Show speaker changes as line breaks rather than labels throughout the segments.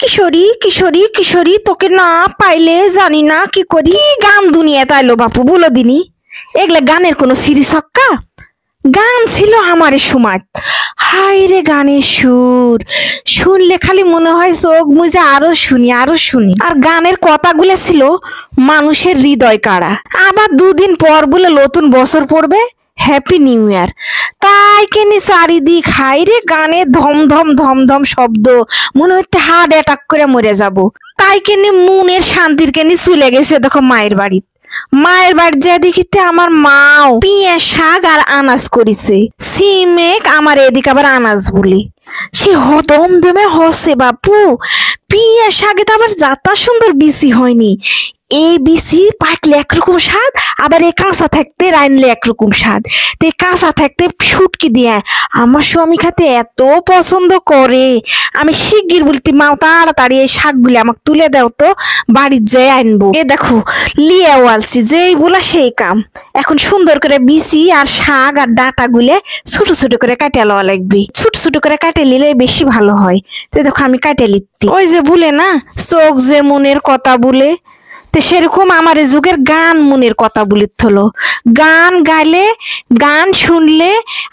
কিশোরী কিশোরী কিশোরী, তোকে না পাইলে জানি না কি করি। কি গান দুনিয়া তাইলো বাপু, বলো দিনি। এগুলা গানের কোনো সিরি সক্কা গান ছিল আমার সময়। হাই রে, গানের সুর শুনলে খালি মনে হয় চোখ মুজে আরো শুনি আরো শুনি। আর গানের কথাগুলো ছিল মানুষের হৃদয় কাড়া। আবার দুদিন পর বলে নতুন বছর পড়বে, হ্যাপি নিউ ইয়ার। তাই কেনি চারিদিক হাই রে গানে ধমধম ধমধম শব্দ, মনে হচ্ছে হার্ট অ্যাটাক করে মরে যাব। তাই কেনি মনের শান্তির কেনি চলে গেছে দেখো মায়ের বাড়ি। মায়ের বাড়ি যা দেখিতে আমার মাও পিঁয়াজ শাক আর আনাজ করিছে। সিমেক আমার এদিকে আবার আনাজ বলি। সে দমদমে হসে বাপু। পিঁয়াজ শাকে তো আবার যাতা সুন্দর বিসি হয়নি। এই বিসি পাকলে একরকম স্বাদ, আবার এই কাঁচা থাকতে রাইনলে একরকম স্বাদ। তো কাঁচা থাকতে শুটকি দিয়ে আমার স্বামী খেতে এত পছন্দ করে, আমি শিগগির বলতে মা তাড়াতাড়ি এই শাকগুলি আমাকে তুলে দাও তো, বাড়ির যেয়ে আনবো। এ দেখো লিয়াও আলছি, যেই বলা সেই কাম। এখন সুন্দর করে বিসি আর শাক আর ডাটা গুলে ছোট ছোট করে কাটে লওয়া লাগবে। ছোট ছোট করে কাটে নিলে বেশি ভালো হয়। তো দেখো আমি কাটে লিখতি। ওই যে বলে না, চোখ যে মনের কথা বলে, তো সেরকম আমার যুগের গান মনের কথা বলিত হলো। গান গাইলে, গান শুনলে,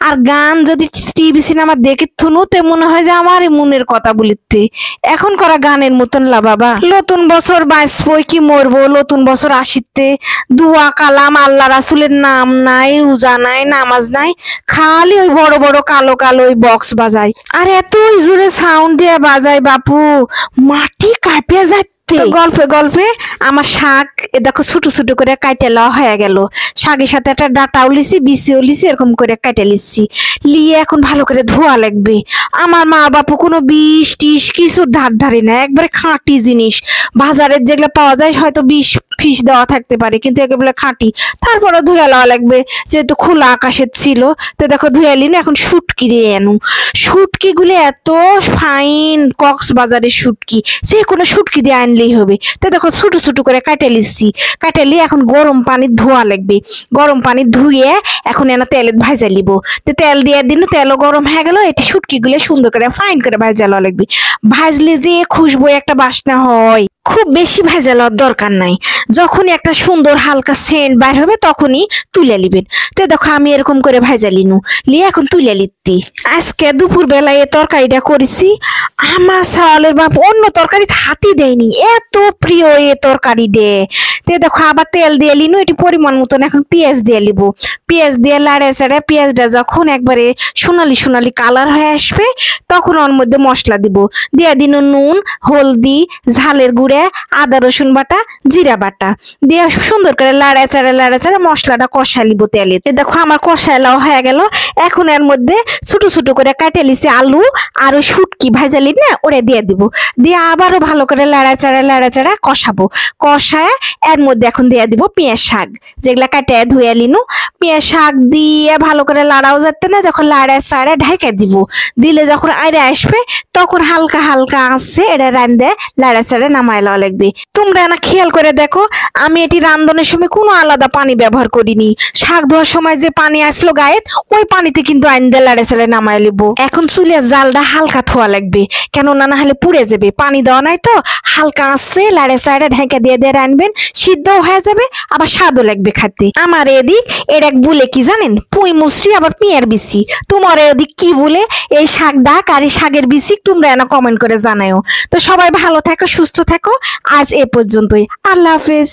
আর গান যদি টিভি সিনেমা দেখে থুনু, তে মনে হয় যে আমার মনের কথা বলিতে। এখন করা গানের মতন লা বাবা। নতুন বছর বাঁচবই কি মরবো, নতুন বছর আসিতে দুয়া কালাম আল্লাহ রাসুলের নাম নাই, রোজা নাই, নামাজ নাই, খালি ওই বড় বড় কালো কালো ওই বক্স বাজায়। আর এতই জোরে সাউন্ড দিয়ে বাজায় বাপু, মাটি কাঁপে যায়। গল্পে গল্পে আমার শাক এ দেখো ছোট ছোট করে কাটে লওয়া হয়ে গেল। শাকের সাথে একটা ডাটাও লিছি, বিচিও লিছি, এরকম করে কাটে লিছি। লিয়ে এখন ভালো করে ধোয়া লাগবে। আমার মা বাপু কোনো বিষ টিস কিছু ধারে না, একবারে খাঁটি জিনিস। বাজারের যেগুলো পাওয়া যায় হয়তো বিষ ফিস দেওয়া থাকতে পারে, কিন্তু একেবারে খাঁটি। তারপরে ধুয়ে লওয়া লাগবে, যেহেতু খোলা আকাশের ছিল। তো দেখো ধুয়ে লিনু, এখন শুটকি দিয়ে আনু। শুটকি গুলো এত ফাইন, কক্সবাজারের শুটকি, যে কোনো শুটকি দিয়ে আনলেই হবে। তো দেখো ছোট ছোট করে কাটে লিচ্ছি। কাটে লিয়ে এখন গরম পানি ধোয়া লাগবে। গরম পানি ধুয়ে এখন এনা তেলে ভাজা লিব। তো তেল দিয়ে দিন, তেলও গরম হয়ে গেল। এটি শুটকি গুলো সুন্দর করে ফাইন করে ভাজা লওয়া লাগবে। ভাজলে যে খুশবু একটা বাসনা হয়, খুব বেশি ভাজা লওয়ার দরকার নাই। যখনই একটা সুন্দর হালকা সেন্ট বাইর হবে তখনই তুলে নিবেন। তো দেখো আমি এরকম করে ভাজা লিনু, লিয়ে এখন তুলে লিত্তি। আজকে দুপুর বেলায় এ তরকারিটা করেছি। আমার সাওয়ালের বাপ অন্য তরকারি হাতি দেয়নি, এত প্রিয় এ তরকারি দে। তো দেখো আবার তেল দিয়ে লিনু, এটি পরিমাণ মতন এখন পেঁয়াজ দিয়ে লিব। পেঁয়াজ দিয়ে লাড়ে চাড়ে পেঁয়াজটা যখন একবারে সোনালি সোনালি কালার হয়ে আসবে, তখন ওর মধ্যে মশলা দিব। দিয়ে দিন নুন, হলদি, ঝালের গুঁড়ে, আদা রসুন বাটা, জিরা বাটা দিয়ে সুন্দর করে লাড়ে চাড়ে মশলাটা কষা লিব তেলে। দেখো আমার কষালাও হয়ে গেল। এখন এর মধ্যে ছোট ছোট করে কাটে লিছি আলু আর ওই শুটকি ভাজালি না, ওরে দিয়ে দিব। দিয়ে আবারও ভালো করে লাড়া চাড়া কষাবো। কষায় এর মধ্যে এখন দিয়ে দিব পেঁয়াজ শাক, যেগুলা কাটে ধুয়ে লিনু। পেঁয়াজ শাক দিয়ে ভালো করে লাড়াও যাতে না, যখন লাড়া চাড়া ঢেকে দিব। দিলে যখন আইরে আসবে, তখন হালকা হালকা আসছে এটা রান্ধে লাড়া চাড়া নামাই লওয়া লাগবে। তোমরা না খেয়াল করে দেখো, আমি এটি রান্ধনের সময় কোনো আলাদা পানি ব্যবহার করিনি। শাক ধোয়ার সময় যে পানি আসলো গায়ে, ওই পানিতে কিন্তু আইন দিয়ে লাড়া চাড়া নামাই লিব। এখন চুলের জালটা হালকা থোয়া লাগবে, কেননা না হলে পুড়ে যাবে। পানি দেওয়া নাই তো, হালকা আসছে লাড়া চাড়া ঢেকে দিয়ে দিয়ে রানবেন, সিদ্ধও হয়ে যাবে, আবার স্বাদও লাগবে খাতে। আমার এদিক এর এক বলে কি জানেন, পুঁই মুসরি আবার পিঁয়ার বিচি। তোমার এদিক কি বলে এই শাক ডাক আর এই শাকের বিচি, তোমরা না কমেন্ট করে জানাও। তো সবাই ভালো থাকো, সুস্থ থাকো। আজ এ পর্যন্তই, আল্লাহ হাফেজ।